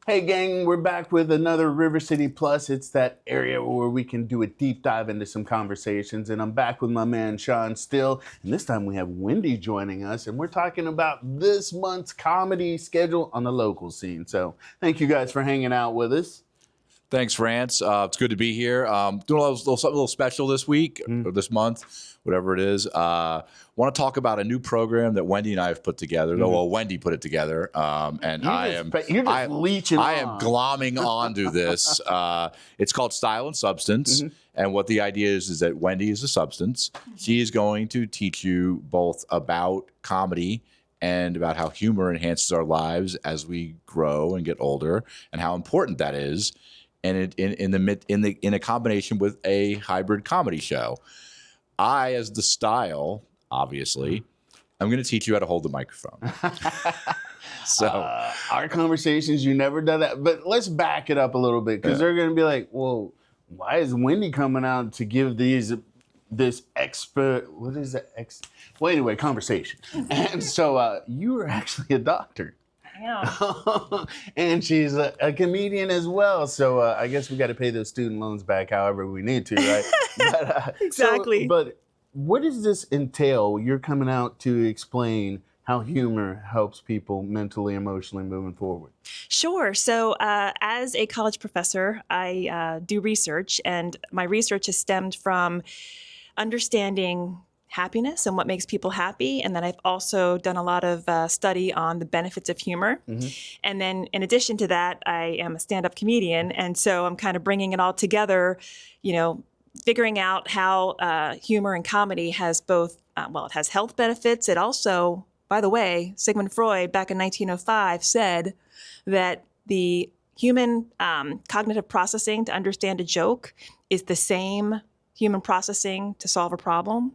Hey gang, we're back with another River City Plus. It's that area where we can do a deep dive into some conversations. And I'm back with my man Sean Steele. And this time we have Wendy joining us. And we're talking about this month's comedy schedule on the local scene. So thank you guys for hanging out with us. Thanks, Rance. It's good to be here. Doing something a little special this week, or this month, whatever it is. Want to talk about a new program that Wendy and I have put together. Well, Wendy put it together, and You're leeching I am glomming onto this. It's called Style and Substance, and what the idea is that Wendy is a substance. She is going to teach you both about comedy and about how humor enhances our lives as we grow and get older, and how important that is. And in a combination with a hybrid comedy show. I, as the style, obviously, I'm going to teach you how to hold the microphone. So our conversations, you never done that. But let's back it up a little bit, because they're going to be like, well, why is Wendy coming out to give this expert, what is that? Well, anyway, conversation. And so you were actually a doctor. Yeah. And she's a comedian as well. So I guess we got to pay those student loans back however we need to, right? But, Exactly. But what does this entail? You're coming out to explain how humor helps people mentally, emotionally moving forward. Sure. So as a college professor, I do research, and my research has stemmed from understanding happiness and what makes people happy. And then I've also done a lot of study on the benefits of humor. And then in addition to that, I am a stand-up comedian. And so I'm kind of bringing it all together, figuring out how humor and comedy has both, it has health benefits. It also, by the way, Sigmund Freud back in 1905 said that the human cognitive processing to understand a joke is the same human processing to solve a problem.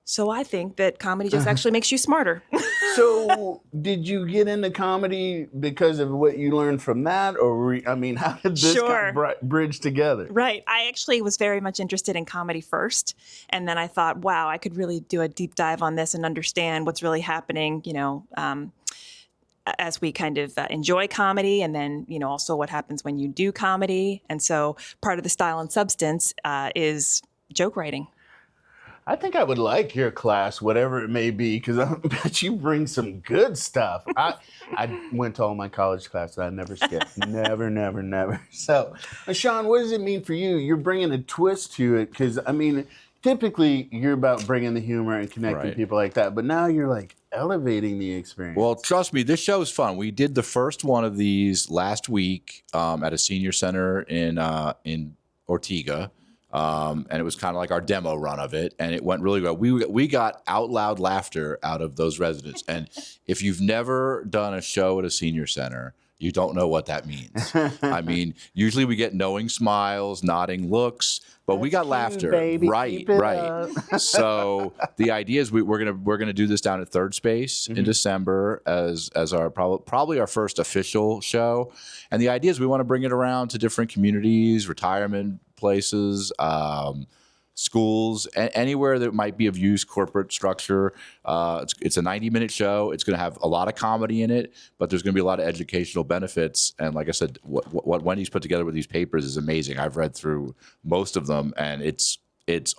So I think that comedy just actually makes you smarter. So did you get into comedy because of what you learned from that? Or, how did this kind of bridge together? Right. I actually was very much interested in comedy first. And then I thought, wow, I could really do a deep dive on this and understand what's really happening, as we kind of enjoy comedy, and then, also what happens when you do comedy. And so part of the Style and Substance is joke writing. I think I would like your class, whatever it may be, because I bet you bring some good stuff. I went to all my college classes. I never skipped. Never. So, Sean, what does it mean for you? You're bringing a twist to it, because, typically you're about bringing the humor and connecting people like that. But now you're like elevating the experience. Well, trust me, this show is fun. We did the first one of these last week at a senior center in Ortega. And it was kind of like our demo run of it, and it went really well. We got out loud laughter out of those residents. And if you've never done a show at a senior center, you don't know what that means. Usually we get knowing smiles, nodding looks, but we got laughter. Baby. Right. So the idea is we're gonna do this down at Third Space in December as our probably our first official show. And the idea is we want to bring it around to different communities, retirement places, schools, anywhere that might be of use, corporate structure. It's a 90-minute show. It's going to have a lot of comedy in it, but there's going to be a lot of educational benefits. And like I said, what Wendy's put together with these papers is amazing. I've read through most of them, and it's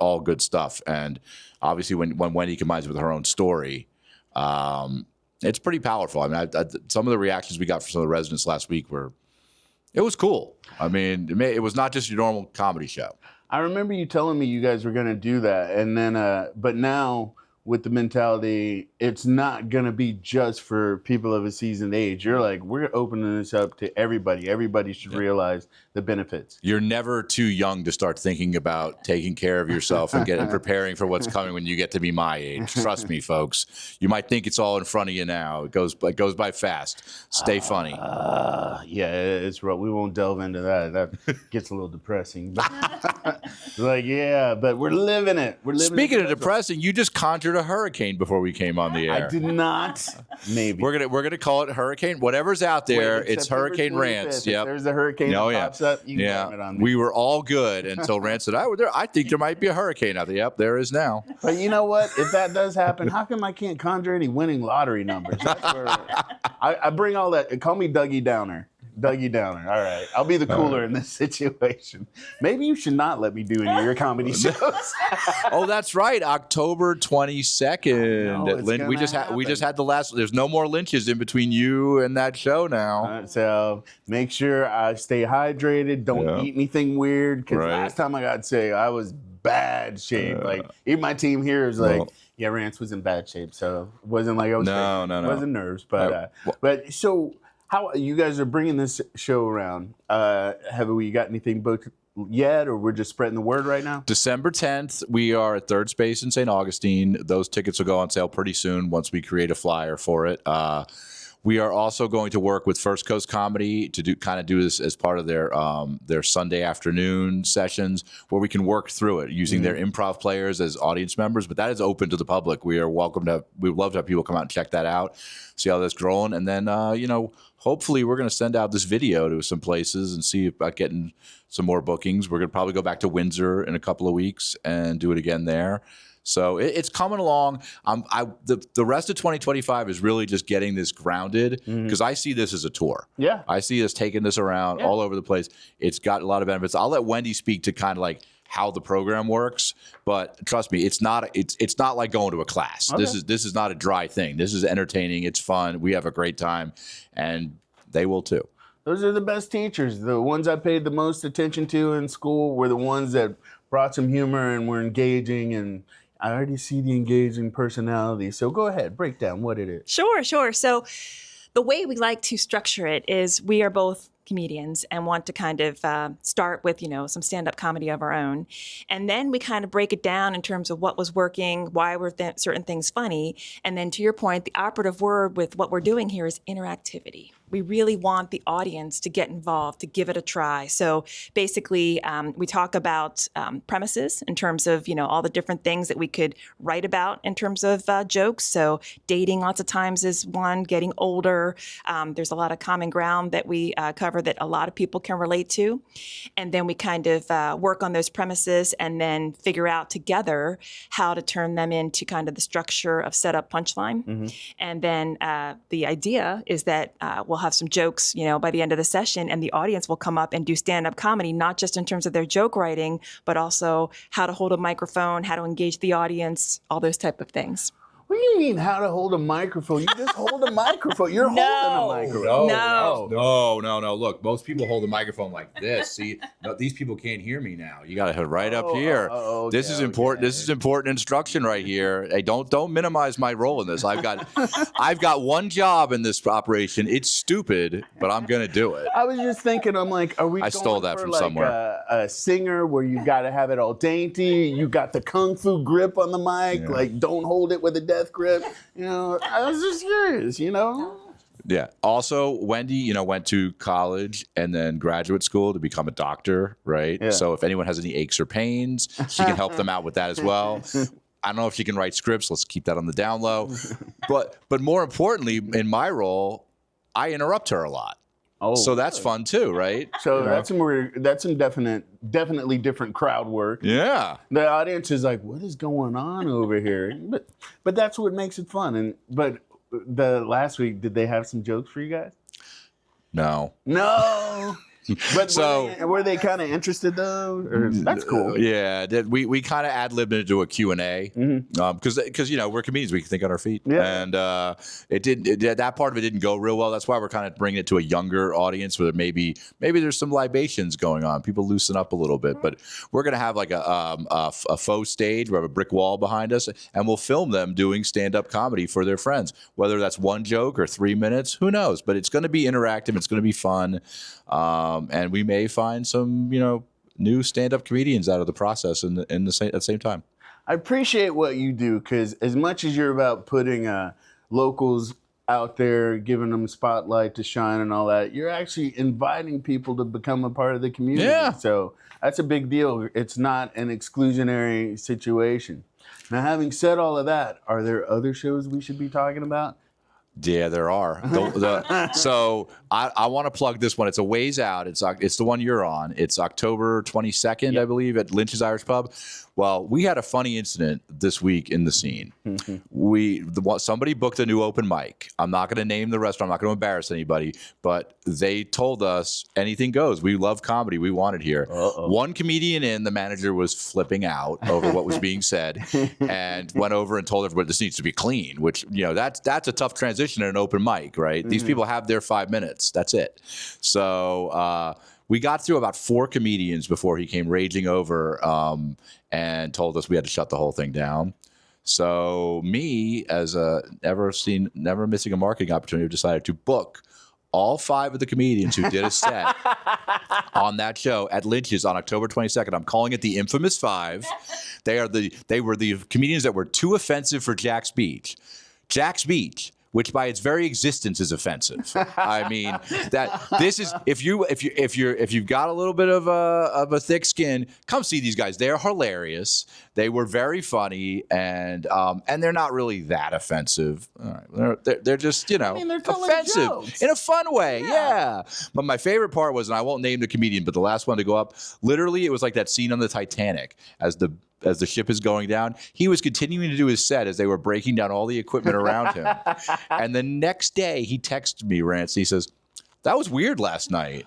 all good stuff. And obviously, when Wendy combines it with her own story, it's pretty powerful. Some of the reactions we got from some of the residents last week it was cool. It was not just your normal comedy show. I remember you telling me you guys were going to do that. And then, but now with the mentality, it's not going to be just for people of a seasoned age. You're like, we're opening this up to everybody. Everybody should realize the benefits. You're never too young to start thinking about taking care of yourself and preparing for what's coming when you get to be my age. Trust me, folks. You might think it's all in front of you now. It goes by fast. Stay funny. Yeah, it's rough. We won't delve into that. That gets a little depressing. But we're living it. Speaking of depressing, you just conjured a hurricane before we came on the air. I did not. Maybe we're gonna call it hurricane. Whatever's out there, it's Hurricane Rance. Yep. If there's a hurricane that pops up, you can blame it on me. We were all good until Rance said, I think there might be a hurricane out there. Yep, there is now. But you know what? If that does happen, how come I can't conjure any winning lottery numbers? That's where I bring all that. Call me Dougie Downer. Dougie Downer. All right. I'll be the cooler in this situation. Maybe you should not let me do any of your comedy shows. Oh, that's right. October 22nd. We just had the last. There's no more lynches in between you and that show now. So make sure I stay hydrated. Don't eat anything weird. Because last time I got sick, I was bad shape. Like even my team here is like, yeah, Rance was in bad shape. So it wasn't like I was. No. It wasn't nerves, but so. How you guys are bringing this show around? Have we got anything booked yet, or we're just spreading the word right now? December 10th, we are at Third Space in St. Augustine. Those tickets will go on sale pretty soon once we create a flyer for it. We are also going to work with First Coast Comedy to do this as part of their Sunday afternoon sessions, where we can work through it using their improv players as audience members. But that is open to the public. We would love to have people come out and check that out, see how that's growing, and then hopefully we're going to send out this video to some places and see about getting some more bookings. We're going to probably go back to Windsor in a couple of weeks and do it again there. So it's coming along. The rest of 2025 is really just getting this grounded, because I see this as a tour. Yeah, I see us taking this around all over the place. It's got a lot of benefits. I'll let Wendy speak to kind of like how the program works, but trust me, it's not like going to a class. Okay. This is not a dry thing. This is entertaining. It's fun. We have a great time, and they will too. Those are the best teachers. The ones I paid the most attention to in school were the ones that brought some humor and were engaging, and I already see the engaging personality. So go ahead, break down what it is. Sure. So the way we like to structure it is we are both comedians and want to kind of start with, some stand-up comedy of our own. And then we kind of break it down in terms of what was working, why were certain things funny. And then to your point, the operative word with what we're doing here is interactivity. We really want the audience to get involved, to give it a try. So basically, we talk about premises in terms of, all the different things that we could write about in terms of jokes. So dating lots of times is one, getting older. There's a lot of common ground that we cover that a lot of people can relate to. And then we kind of work on those premises and then figure out together how to turn them into kind of the structure of setup punchline. Mm-hmm. And then the idea is that we'll have some jokes, by the end of the session, and the audience will come up and do stand-up comedy, not just in terms of their joke writing, but also how to hold a microphone, how to engage the audience, all those type of things. What do you mean how to hold a microphone? You just hold a microphone. You're holding a microphone. No. Look, most people hold a microphone like this. See, these people can't hear me now. You got to have it right up here. Okay, this is important. This is important instruction right here. Hey, don't minimize my role in this. I've got one job in this operation. It's stupid, but I'm gonna do it. I was just thinking. I'm like, are we? I stole that from somewhere. A singer where you got to have it all dainty. You got the kung fu grip on the mic. Yeah. Like, don't hold it with a death grip. I was just curious. Yeah. Also, Wendy, went to college and then graduate school to become a doctor, right? Yeah. So if anyone has any aches or pains, she can help them out with that as well. I don't know if she can write scripts. Let's keep that on the down low. But more importantly, in my role, I interrupt her a lot. Oh, so that's fun too, right? So that's some definitely different crowd work. Yeah. The audience is like, what is going on over here? But that's what makes it fun. But the last week, did they have some jokes for you guys? No. But so were they kind of interested though? That's cool. Yeah, we kind of ad-libbed it into a Q&A because we're comedians, we can think on our feet. Yeah. And that part of it didn't go real well. That's why we're kind of bringing it to a younger audience where maybe there's some libations going on. People loosen up a little bit, but we're gonna have like a faux stage. We have a brick wall behind us, and we'll film them doing stand-up comedy for their friends. Whether that's one joke or 3 minutes, who knows? But it's going to be interactive. It's going to be fun. And we may find some, new stand-up comedians out of the process at the same time. I appreciate what you do, because as much as you're about putting locals out there, giving them spotlight to shine and all that, you're actually inviting people to become a part of the community. Yeah. So that's a big deal. It's not an exclusionary situation. Now, having said all of that, are there other shows we should be talking about? Yeah, there are. So I want to plug this one. It's a ways out. It's the one you're on. It's October 22nd, I believe, at Lynch's Irish Pub. Well, we had a funny incident this week in the scene. Somebody booked a new open mic. I'm not going to name the restaurant. I'm not going to embarrass anybody, but they told us anything goes. We love comedy. We want it here. One comedian in, the manager was flipping out over what was being said and went over and told everybody this needs to be clean, which, that's a tough transition in an open mic, right? These people have their 5 minutes. That's it. So we got through about 4 comedians before he came raging over and told us we had to shut the whole thing down. So me, as a never missing a marketing opportunity, decided to book all 5 of the comedians who did a set on that show at Lynch's on October 22nd. I'm calling it the Infamous 5. They were the comedians that were too offensive for Jack's Beach. Jack's Beach, which by its very existence is offensive. I mean, that this is if you've got a little bit of a thick skin, come see these guys. They're hilarious. They were very funny, and they're not really that offensive. All right. They're just they're offensive jokes in a fun way. Yeah. But my favorite part was, and I won't name the comedian, but the last one to go up, literally, it was like that scene on the Titanic as the ship is going down. He was continuing to do his set as they were breaking down all the equipment around him. And the next day, he texted me, Rance. He says, "That was weird last night."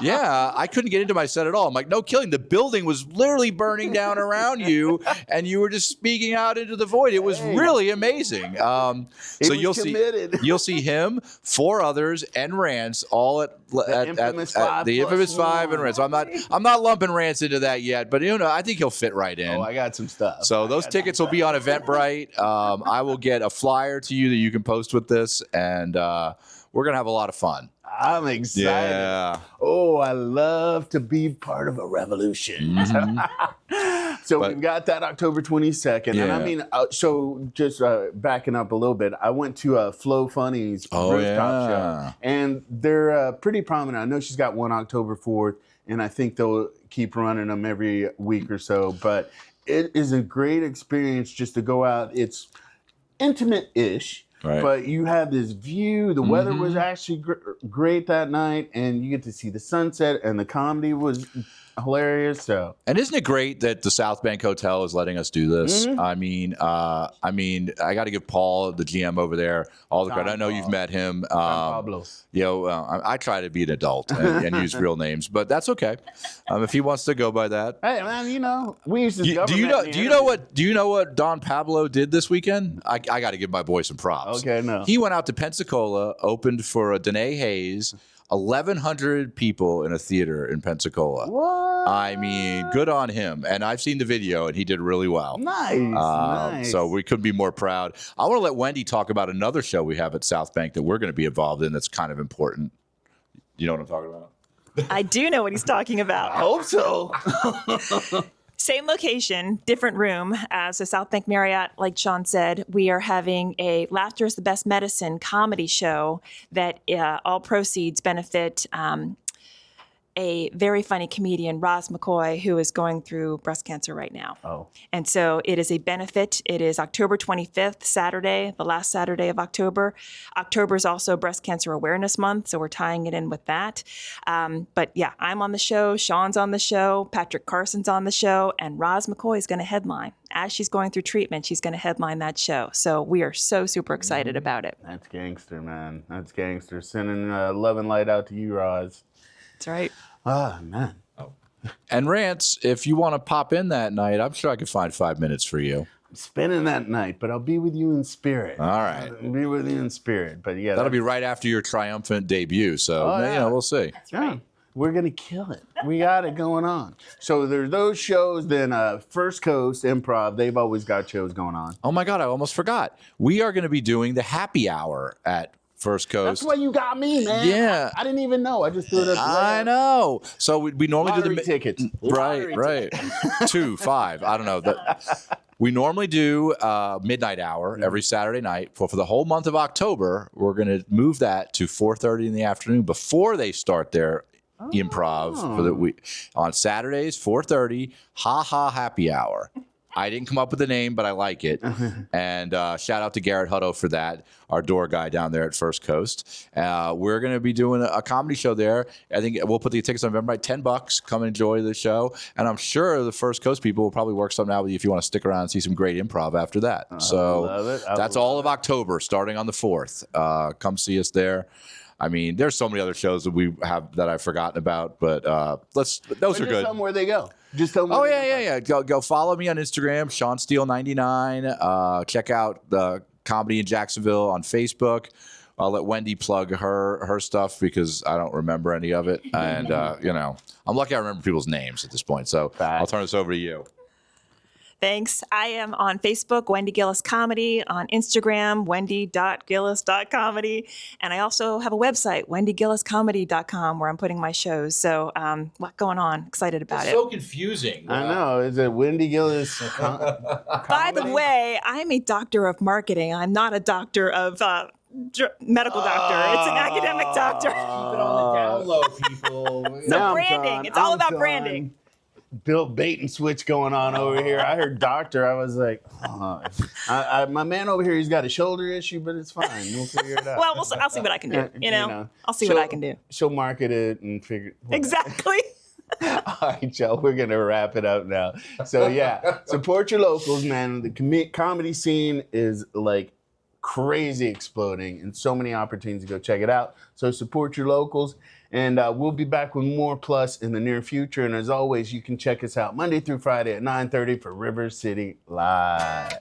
Yeah, I couldn't get into my set at all. I'm like, no kidding. The building was literally burning down around you, and you were just speaking out into the void. It was really amazing. So you'll see him, 4 others, and Rance all at the Infamous 5 and Rance. So I'm not lumping Rance into that yet, but I think he'll fit right in. Oh, I got some stuff. So those tickets will be on Eventbrite. I will get a flyer to you that you can post with this, and we're gonna have a lot of fun. I'm excited. Yeah. Oh, I love to be part of a revolution. So we've got that October 22nd. Yeah. And I mean, so just backing up a little bit, I went to Flo Funny's rooftop show. And they're pretty prominent. I know she's got one October 4th, and I think they'll keep running them every week or so. But it is a great experience just to go out. It's intimate-ish. Right. But you have this view. The weather was actually great that night, and you get to see the sunset, and the comedy was hilarious. So, and isn't it great that the South Bank Hotel is letting us do this? I mean, I got to give Paul, the GM over there, all the credit. I know you've met him. Pablo. I try to be an adult and use real names, but that's okay. If he wants to go by that. Hey man, we used to. Do you know what Don Pablo did this weekend? I got to give my boy some props. Okay, no. He went out to Pensacola, opened for a Danae Hayes. 1,100 people in a theater in Pensacola. What? I mean, good on him. And I've seen the video, and he did really well. Nice. So we couldn't be more proud. I want to let Wendy talk about another show we have at South Bank that we're going to be involved in that's kind of important. You know what I'm talking about? I do know what he's talking about. I hope so. Same location, different room. So South Bank Marriott, like Sean said, we are having a Laughter is the Best Medicine comedy show that all proceeds benefit a very funny comedian, Roz McCoy, who is going through breast cancer right now. Oh. And so it is a benefit. It is October 25th, Saturday, the last Saturday of October. October is also Breast Cancer Awareness Month, so we're tying it in with that. But yeah, I'm on the show, Sean's on the show, Patrick Carson's on the show, and Roz McCoy is going to headline. As she's going through treatment, she's going to headline that show. So we are so super excited about it. That's gangster, man. That's gangster. Sending love and light out to you, Roz. That's right. Ah, man. Oh. And Rance, if you want to pop in that night, I'm sure I could find 5 minutes for you. I'm spending that night, but I'll be with you in spirit. All right. I'll be with you in spirit. But yeah. That'll be right after your triumphant debut. So, we'll see. That's right. Yeah, we're going to kill it. We got it going on. So there's those shows. Then First Coast Improv, they've always got shows going on. Oh, my God. I almost forgot. We are going to be doing the happy hour at First Coast. That's why you got me, man. Yeah. I didn't even know. I just threw it up. I know. So we normally Lottery do the tickets. Right. 2, 5. I don't know. We normally do midnight hour every Saturday night. For the whole month of October, we're going to move that to 4:30 in the afternoon before they start their improv for the week. On Saturdays, 4:30, happy hour. I didn't come up with the name, but I like it. And shout out to Garrett Hutto for that, our door guy down there at First Coast. We're going to be doing a comedy show there. I think we'll put the tickets on November, $10. Come enjoy the show. And I'm sure the First Coast people will probably work something out with you if you want to stick around and see some great improv after that. So that's all of October, starting on the 4th. Come see us there. I mean, there's so many other shows that we have that I've forgotten about, but those are good. Just tell them where they go. Just tell them. Oh yeah. Go follow me on Instagram, Sean Steele 99. Check out the Comedy in Jacksonville on Facebook. I'll let Wendy plug her stuff because I don't remember any of it, and I'm lucky I remember people's names at this point. So I'll turn this over to you. Thanks. I am on Facebook, Wendy Gillis Comedy, on Instagram, wendy.gillis.comedy. And I also have a website, wendygilliscomedy.com, where I'm putting my shows. So a lot going on. Excited about it. So confusing. I know. Is it Wendy Gillis? By the way, I'm a doctor of marketing. I'm not a doctor of medical doctor. It's an academic doctor. Keep it on the down low, people. So branding. It's all about branding. Built bait and switch going on over here. I heard doctor. I was like, my man over here, he's got a shoulder issue, but it's fine. We'll figure it out. Well, I'll see what I can do. I'll see what I can do. She'll market it and figure. Exactly. All right, Joe, we're going to wrap it up now. So, support your locals, man. The comedy scene is like crazy exploding and so many opportunities to go check it out. So support your locals. And we'll be back with more Plus in the near future. And as always, you can check us out Monday through Friday at 9:30 for River City Live.